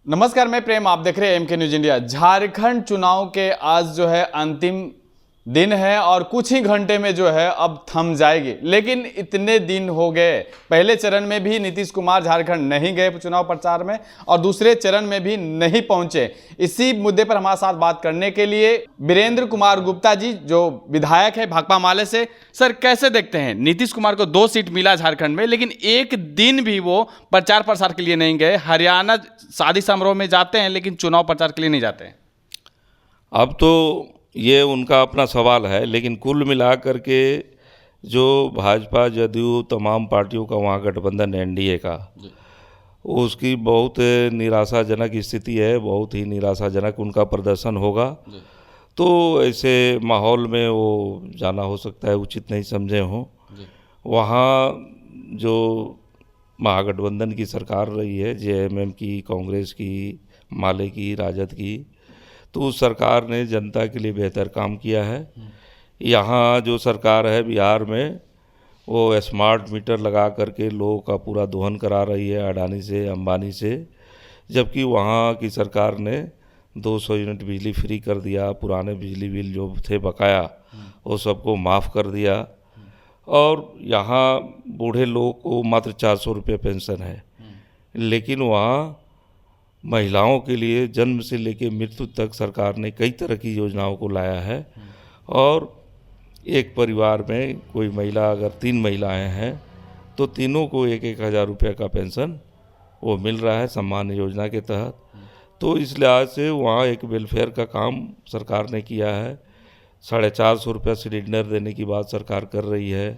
नमस्कार, मैं प्रेम, आप देख रहे हैं एमके न्यूज इंडिया। झारखंड चुनाव के आज जो है अंतिम दिन है और कुछ ही घंटे में जो है अब थम जाएगी, लेकिन इतने दिन हो गए। पहले चरण में भी नीतीश कुमार झारखंड नहीं गए चुनाव प्रचार में और दूसरे चरण में भी नहीं पहुंचे। इसी मुद्दे पर हमारे साथ बात करने के लिए वीरेंद्र कुमार गुप्ता जी, जो विधायक है भाकपा माले से। सर, कैसे देखते हैं, नीतीश कुमार को 2 सीट मिला झारखंड में, लेकिन एक दिन भी वो प्रचार प्रसार के लिए नहीं गए। हरियाणा शादी समारोह में जाते हैं लेकिन चुनाव प्रचार के लिए नहीं जाते हैं। अब तो ये उनका अपना सवाल है, लेकिन कुल मिला करके जो भाजपा जदयू तमाम पार्टियों का वहाँ गठबंधन एनडीए का, उसकी बहुत निराशाजनक स्थिति है। बहुत ही निराशाजनक उनका प्रदर्शन होगा। तो ऐसे माहौल में वो जाना हो सकता है उचित नहीं समझे हों। वहाँ जो महागठबंधन की सरकार रही है, जेएमएम की, कांग्रेस की, माले की, राजद की, तो उस सरकार ने जनता के लिए बेहतर काम किया है। यहाँ जो सरकार है बिहार में, वो स्मार्ट मीटर लगा करके लोगों का पूरा दोहन करा रही है अडानी से, अंबानी से, जबकि वहाँ की सरकार ने 200 यूनिट बिजली फ्री कर दिया। पुराने बिजली बिल जो थे बकाया, वो सबको माफ़ कर दिया। और यहाँ बूढ़े लोगों को मात्र 400 रुपये पेंशन है। लेकिन वहाँ महिलाओं के लिए जन्म से लेकर मृत्यु तक सरकार ने कई तरह की योजनाओं को लाया है। और एक परिवार में कोई महिला, अगर 3 महिलाएं हैं तो तीनों को 1-1 हज़ार रुपये का पेंशन वो मिल रहा है सम्मान योजना के तहत। तो इस लिहाज से वहाँ एक वेलफेयर का काम सरकार ने किया है। 450 रुपये सिलेंडर देने की बात सरकार कर रही है।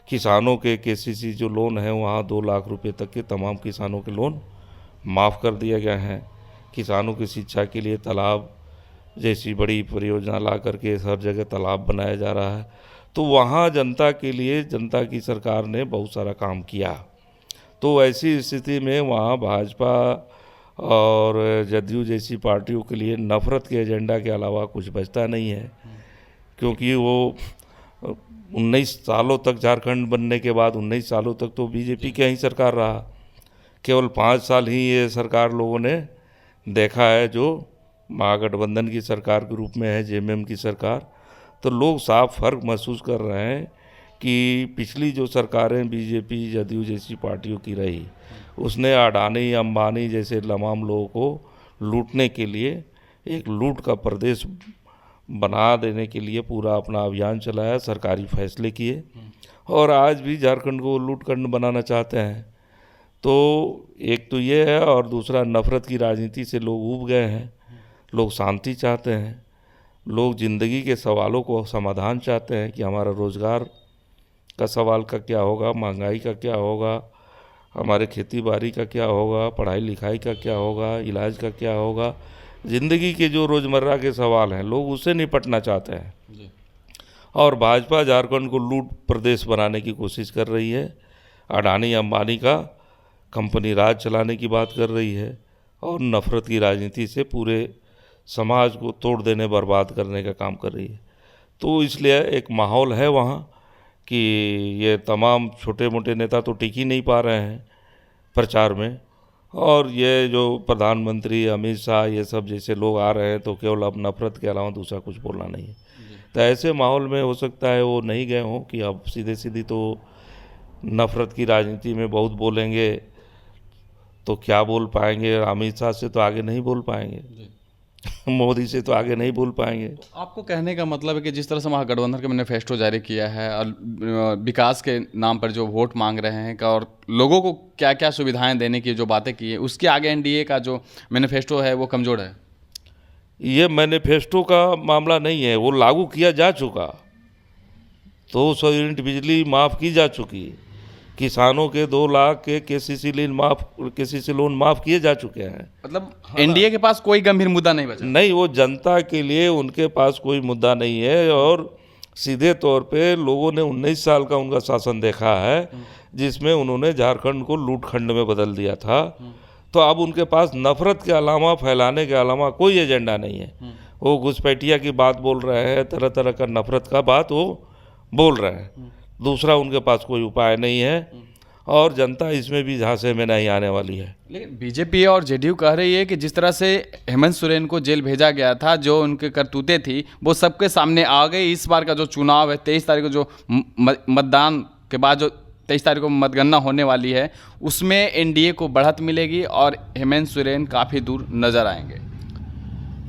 किसानों के केसीसी जो लोन है, वहाँ 2 लाख रुपये तक के तमाम किसानों के लोन माफ़ कर दिया गया है। किसानों की शिक्षा के लिए तालाब जैसी बड़ी परियोजना ला करके हर जगह तालाब बनाया जा रहा है। तो वहाँ जनता के लिए जनता की सरकार ने बहुत सारा काम किया। तो ऐसी स्थिति में वहाँ भाजपा और जदयू जैसी पार्टियों के लिए नफ़रत के एजेंडा के अलावा कुछ बचता नहीं है, क्योंकि वो 19 सालों तक, झारखंड बनने के बाद 19 सालों तक तो बीजेपी की ही सरकार रहा। केवल 5 साल ही ये सरकार लोगों ने देखा है, जो महागठबंधन की सरकार के रूप में है, जेएमएम की सरकार। तो लोग साफ फर्क महसूस कर रहे हैं कि पिछली जो सरकारें बीजेपी जदयू जैसी पार्टियों की रही, उसने अडानी अंबानी जैसे तमाम लोगों को लूटने के लिए एक लूट का प्रदेश बना देने के लिए पूरा अपना अभियान चलाया, सरकारी फैसले किए, और आज भी झारखंड को लूटखंड बनाना चाहते हैं। तो एक तो ये है, और दूसरा नफ़रत की राजनीति से लोग ऊब गए हैं। लोग शांति चाहते हैं, लोग ज़िंदगी के सवालों को समाधान चाहते हैं कि हमारा रोज़गार का सवाल का क्या होगा, महंगाई का क्या होगा, हमारे खेती बाड़ी का क्या होगा, पढ़ाई लिखाई का क्या होगा, इलाज का क्या होगा। ज़िंदगी के जो रोज़मर्रा के सवाल हैं, लोग उससे निपटना चाहते हैं। और भाजपा झारखंड को लूट प्रदेश बनाने की कोशिश कर रही है। अडानी अंबानी का कंपनी राज चलाने की बात कर रही है, और नफ़रत की राजनीति से पूरे समाज को तोड़ देने, बर्बाद करने का काम कर रही है। तो इसलिए एक माहौल है वहाँ कि ये तमाम छोटे मोटे नेता तो टिक ही नहीं पा रहे हैं प्रचार में, और ये जो प्रधानमंत्री अमित शाह ये सब जैसे लोग आ रहे हैं, तो केवल अब नफ़रत के अलावा दूसरा कुछ बोलना नहीं है। तो ऐसे माहौल में हो सकता है वो नहीं गए हों कि अब सीधे सीधी तो नफ़रत की राजनीति में बहुत बोलेंगे तो क्या बोल पाएंगे। अमित शाह से तो आगे नहीं बोल पाएंगे, मोदी से तो आगे नहीं बोल पाएंगे। तो आपको कहने का मतलब है कि जिस तरह से महागठबंधन का मैनिफेस्टो जारी किया है और विकास के नाम पर जो वोट मांग रहे हैं और लोगों को क्या क्या सुविधाएं देने की जो बातें की है, उसके आगे एनडीए का जो मैनिफेस्टो है वो कमज़ोर है। ये मैनिफेस्टो का मामला नहीं है, वो लागू किया जा चुका। 200 यूनिट बिजली माफ़ की जा चुकी है। किसानों के 2 लाख के केसीसी लोन माफ़ किए जा चुके हैं। मतलब एनडीए के पास कोई गंभीर मुद्दा नहीं बचा। नहीं, वो जनता के लिए उनके पास कोई मुद्दा नहीं है। और सीधे तौर पे लोगों ने 19 साल का उनका शासन देखा है, जिसमें उन्होंने झारखंड को लूटखंड में बदल दिया था। तो अब उनके पास नफ़रत के अलावा, फैलाने के अलावा कोई एजेंडा नहीं है। वो घुसपैठिया की बात बोल रहे हैं, तरह तरह का नफ़रत का बात वो बोल रहे हैं। दूसरा उनके पास कोई उपाय नहीं है। और जनता इसमें भी झांसे में नहीं आने वाली है। लेकिन बीजेपी और जेडीयू कह रही है कि जिस तरह से हेमंत सोरेन को जेल भेजा गया था, जो उनके करतूतें थी वो सबके सामने आ गई। इस बार का जो चुनाव है 23 तारीख को, जो मतदान के बाद जो 23 तारीख को मतगणना होने वाली है, उसमें एनडीए को बढ़त मिलेगी और हेमंत सोरेन काफ़ी दूर नजर आएंगे।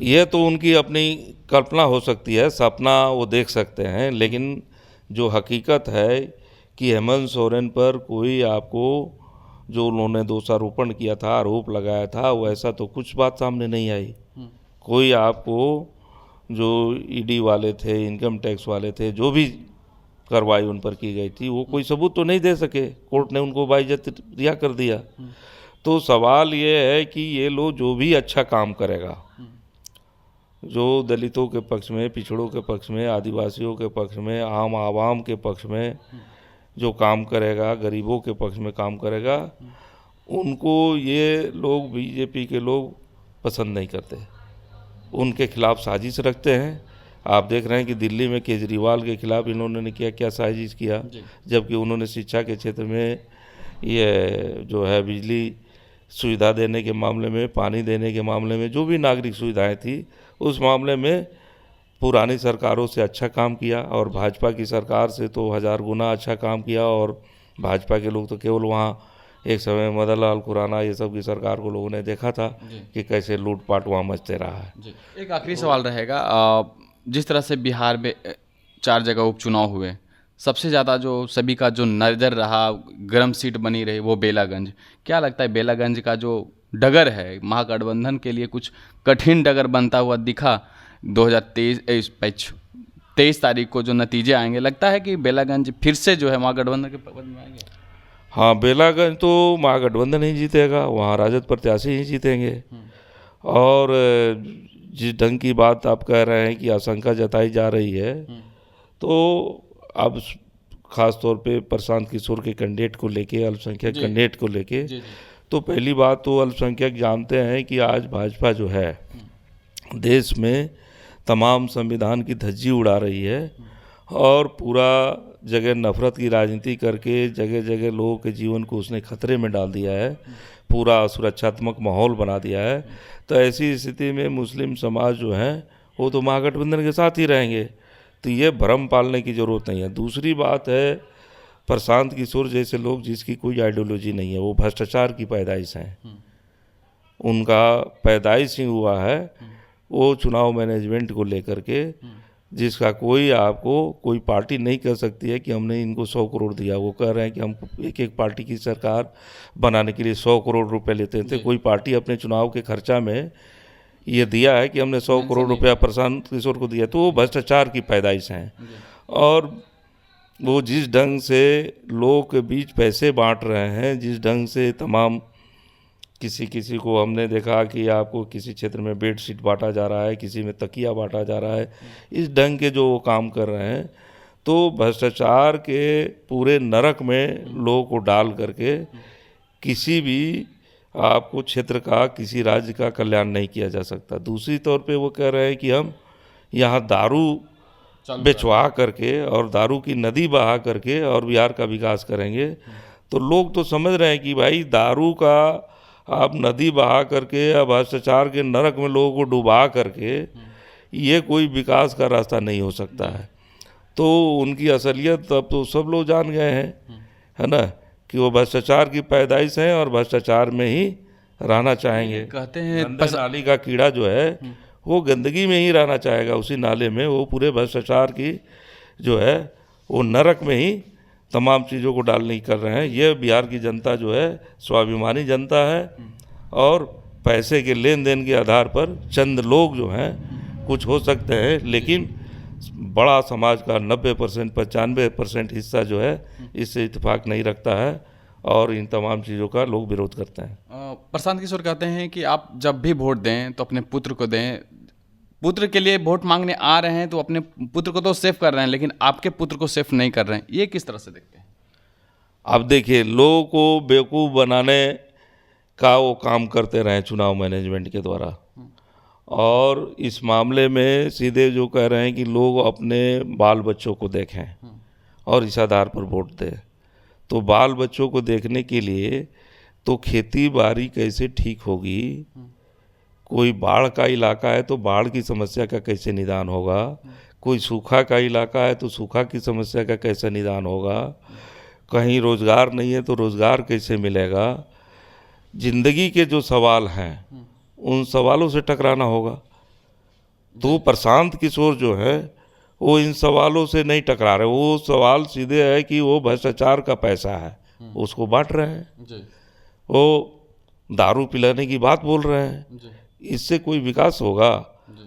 ये तो उनकी अपनी कल्पना हो सकती है, सपना वो देख सकते हैं, लेकिन जो हकीकत है कि हेमंत सोरेन पर कोई आपको जो उन्होंने दोषारोपण किया था, आरोप लगाया था, वैसा तो कुछ बात सामने नहीं आई। कोई आपको जो ईडी वाले थे, इनकम टैक्स वाले थे, जो भी कार्रवाई उन पर की गई थी, वो कोई सबूत तो नहीं दे सके। कोर्ट ने उनको बाइज्जत रिहा कर दिया। तो सवाल ये है कि ये लोग जो भी अच्छा काम करेगा, जो दलितों के पक्ष में, पिछड़ों के पक्ष में, आदिवासियों के पक्ष में, आम आवाम के पक्ष में जो काम करेगा, गरीबों के पक्ष में काम करेगा, उनको ये लोग, बीजेपी के लोग पसंद नहीं करते, उनके खिलाफ साजिश रखते हैं। आप देख रहे हैं कि दिल्ली में केजरीवाल के खिलाफ इन्होंने क्या साजिश किया, जबकि उन्होंने शिक्षा के क्षेत्र में ये जो है बिजली सुविधा देने के मामले में, पानी देने के मामले में, जो भी नागरिक सुविधाएं थी, उस मामले में पुरानी सरकारों से अच्छा काम किया और भाजपा की सरकार से तो 1000 गुना अच्छा काम किया। और भाजपा के लोग तो केवल वहाँ एक समय मदन लाल खुराना ये सब की सरकार को लोगों ने देखा था कि कैसे लूटपाट वहाँ मचते रहा है। एक आखिरी सवाल रहेगा, जिस तरह से बिहार में 4 जगह उपचुनाव हुए, सबसे ज़्यादा जो सभी का जो नज़र रहा, गर्म सीट बनी रही, वो बेलागंज। क्या लगता है बेलागंज का जो डगर है महागठबंधन के लिए कुछ कठिन डगर बनता हुआ दिखा? 2023 तारीख को जो नतीजे आएंगे, लगता है कि बेलागंज फिर से जो है महागठबंधन के पद में आएंगे? हाँ, बेलागंज तो महागठबंधन ही जीतेगा, वहाँ राजद प्रत्याशी ही जीतेंगे। और जिस ढंग की बात आप कह रहे हैं कि आशंका जताई जा रही है, तो अब खास तौर पे प्रशांत किशोर के कैंडिडेट को लेके, अल्पसंख्यक कैंडिडेट को लेके, तो पहली बात तो अल्पसंख्यक जानते हैं कि आज भाजपा जो है देश में तमाम संविधान की धज्जी उड़ा रही है और पूरा जगह नफरत की राजनीति करके जगह जगह लोगों के जीवन को उसने खतरे में डाल दिया है, पूरा सुरक्षात्मक माहौल बना दिया है। तो ऐसी स्थिति में मुस्लिम समाज जो है वो तो महागठबंधन के साथ ही रहेंगे, तो ये भ्रम पालने की ज़रूरत नहीं है। दूसरी बात है, प्रशांत किशोर जैसे लोग जिसकी कोई आइडियोलॉजी नहीं है, वो भ्रष्टाचार की पैदाइश हैं, उनका पैदाइश ही हुआ है वो चुनाव मैनेजमेंट को लेकर के, जिसका कोई आपको कोई पार्टी नहीं कह सकती है कि हमने इनको 100 करोड़ दिया। वो कह रहे हैं कि हम एक पार्टी की सरकार बनाने के लिए 100 करोड़ रुपए लेते थे। कोई पार्टी अपने चुनाव के खर्चा में ये दिया है कि हमने 100 करोड़ रुपया प्रशांत किशोर को दिया, तो वो भ्रष्टाचार की पैदाइश हैं। और वो जिस ढंग से लोगों के बीच पैसे बांट रहे हैं, जिस ढंग से तमाम किसी को हमने देखा कि आपको किसी क्षेत्र में बेडशीट बांटा जा रहा है, किसी में तकिया बांटा जा रहा है, इस ढंग के जो वो काम कर रहे हैं, तो भ्रष्टाचार के पूरे नरक में लोगों को डाल करके किसी भी आपको क्षेत्र का, किसी राज्य का कल्याण नहीं किया जा सकता। दूसरी तौर पे वो कह रहे हैं कि हम यहाँ दारू बेचवा करके और दारू की नदी बहा करके और बिहार का विकास करेंगे। तो लोग तो समझ रहे हैं कि भाई दारू का आप नदी बहा करके या भ्रष्टाचार के नरक में लोगों को डुबा करके ये कोई विकास का रास्ता नहीं हो सकता है। तो उनकी असलियत अब तो सब लोग जान गए हैं, है ना, कि वो भ्रष्टाचार की पैदाइश हैं और भ्रष्टाचार में ही रहना चाहेंगे। कहते हैं नाली का कीड़ा जो है वो गंदगी में ही रहना चाहेगा, उसी नाले में, वो पूरे भ्रष्टाचार की जो है वो नरक में ही तमाम चीज़ों को डालने की कर रहे हैं। ये बिहार की जनता जो है स्वाभिमानी जनता है और पैसे के लेन देन के आधार पर चंद लोग जो हैं कुछ हो सकते हैं, लेकिन बड़ा समाज का 90% 95% हिस्सा जो है इससे इत्तेफाक नहीं रखता है और इन तमाम चीज़ों का लोग विरोध करते हैं। प्रशांत किशोर कहते हैं कि आप जब भी वोट दें तो अपने पुत्र को दें। पुत्र के लिए वोट मांगने आ रहे हैं तो अपने पुत्र को तो सेव कर रहे हैं, लेकिन आपके पुत्र को सेव नहीं कर रहे हैं। ये किस तरह से देखते हैं? अब देखिए, लोगों को बेवकूफ़ बनाने का वो काम करते रहे चुनाव मैनेजमेंट के द्वारा, और इस मामले में सीधे जो कह रहे हैं कि लोग अपने बाल बच्चों को देखें और इस आधार पर वोट दें। तो बाल बच्चों को देखने के लिए तो खेती बाड़ी कैसे ठीक होगी, कोई बाढ़ का इलाका है तो बाढ़ की समस्या का कैसे निदान होगा, कोई सूखा का इलाका है तो सूखा की समस्या का कैसे निदान होगा, कहीं रोज़गार नहीं है तो रोज़गार कैसे मिलेगा। ज़िंदगी के जो सवाल हैं उन सवालों से टकराना होगा। तो प्रशांत किशोर जो है वो इन सवालों से नहीं टकरा रहे, वो सवाल सीधे है कि वो भ्रष्टाचार का पैसा है उसको बांट रहे हैं, वो दारू पिलाने की बात बोल रहे हैं, इससे कोई विकास होगा?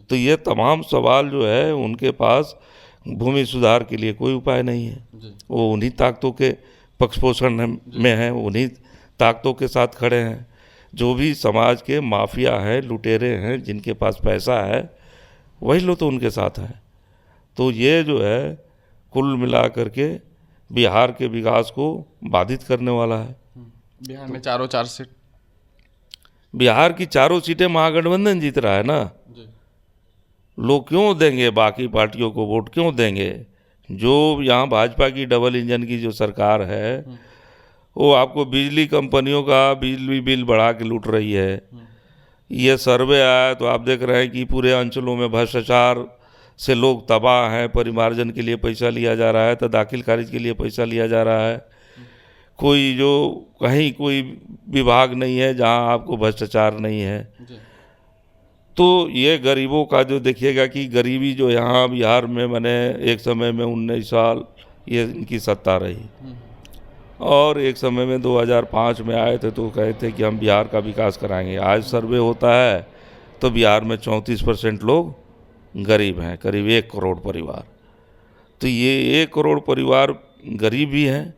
तो ये तमाम सवाल जो है उनके पास भूमि सुधार के लिए कोई उपाय नहीं है। वो उन्हीं ताकतों के पक्ष पोषण में हैं, उन्हीं ताकतों के साथ खड़े हैं। जो भी समाज के माफिया हैं, लुटेरे हैं, जिनके पास पैसा है वही लोग तो उनके साथ हैं। तो ये जो है कुल मिला करके बिहार के विकास को बाधित करने वाला है। बिहार में चारों 4 सीट, बिहार की चारों सीटें महागठबंधन जीत रहा है ना। लोग क्यों देंगे बाकी पार्टियों को वोट, क्यों देंगे? जो यहाँ भाजपा की डबल इंजन की जो सरकार है वो आपको बिजली कंपनियों का बिजली बिल बढ़ा के लूट रही है। ये सर्वे आया तो आप देख रहे हैं कि पूरे अंचलों में भ्रष्टाचार से लोग तबाह हैं, परिमार्जन के लिए पैसा लिया जा रहा है, तो दाखिल खारिज के लिए पैसा लिया जा रहा है। कोई जो कहीं कोई विभाग नहीं है जहाँ आपको भ्रष्टाचार नहीं है। तो ये गरीबों का जो देखिएगा कि गरीबी जो यहाँ बिहार में मैंने एक समय में 19 साल ये इनकी सत्ता रही, और एक समय में 2005 में आए थे तो कहे थे कि हम बिहार का विकास कराएंगे। आज सर्वे होता है तो बिहार में 34% लोग गरीब हैं, करीब 1 करोड़ परिवार। तो ये 1 करोड़ परिवार गरीब भी हैं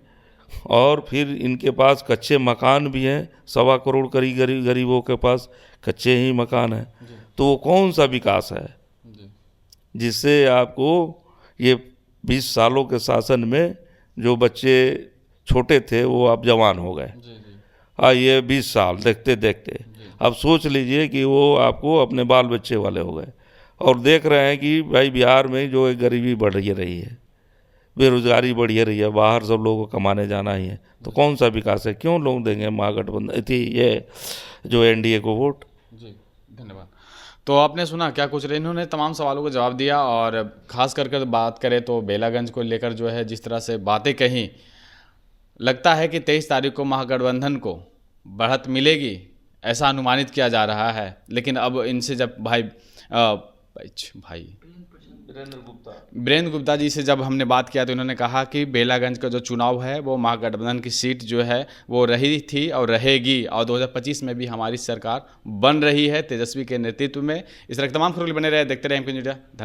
और फिर इनके पास कच्चे मकान भी हैं। 1.25 करोड़ करीब गरीबों के पास कच्चे ही मकान हैं। तो वो कौन सा विकास है जिससे आपको ये 20 सालों के शासन में जो बच्चे छोटे थे वो अब जवान हो गए। ये 20 साल देखते देखते अब सोच लीजिए कि वो आपको अपने बाल बच्चे वाले हो गए। और देख रहे हैं कि भाई बिहार में जो गरीबी बढ़ रही है, बेरोजगारी बढ़ी रही है, बाहर सब लोगों को कमाने जाना ही है, तो कौन सा विकास है? क्यों लोग देंगे महागठबंधन थी ये जो एनडीए को वोट? जी धन्यवाद। तो आपने सुना क्या कुछ रहे, इन्होंने तमाम सवालों को जवाब दिया। और खास करके बात करें तो बेलागंज को लेकर जो है जिस तरह से बातें कही, लगता है कि 23 तारीख को महागठबंधन को बढ़त मिलेगी ऐसा अनुमानित किया जा रहा है। लेकिन अब इनसे जब भाई वीरेंद्र गुप्ता जी से जब हमने बात किया तो इन्होंने कहा कि बेलागंज का जो चुनाव है वो महागठबंधन की सीट जो है वो रही थी और रहेगी, और 2025 में भी हमारी सरकार बन रही है तेजस्वी के नेतृत्व में। इस तरह तमाम खबरों बने रहे, देखते रहे एमके न्यूज़। धन्यवाद।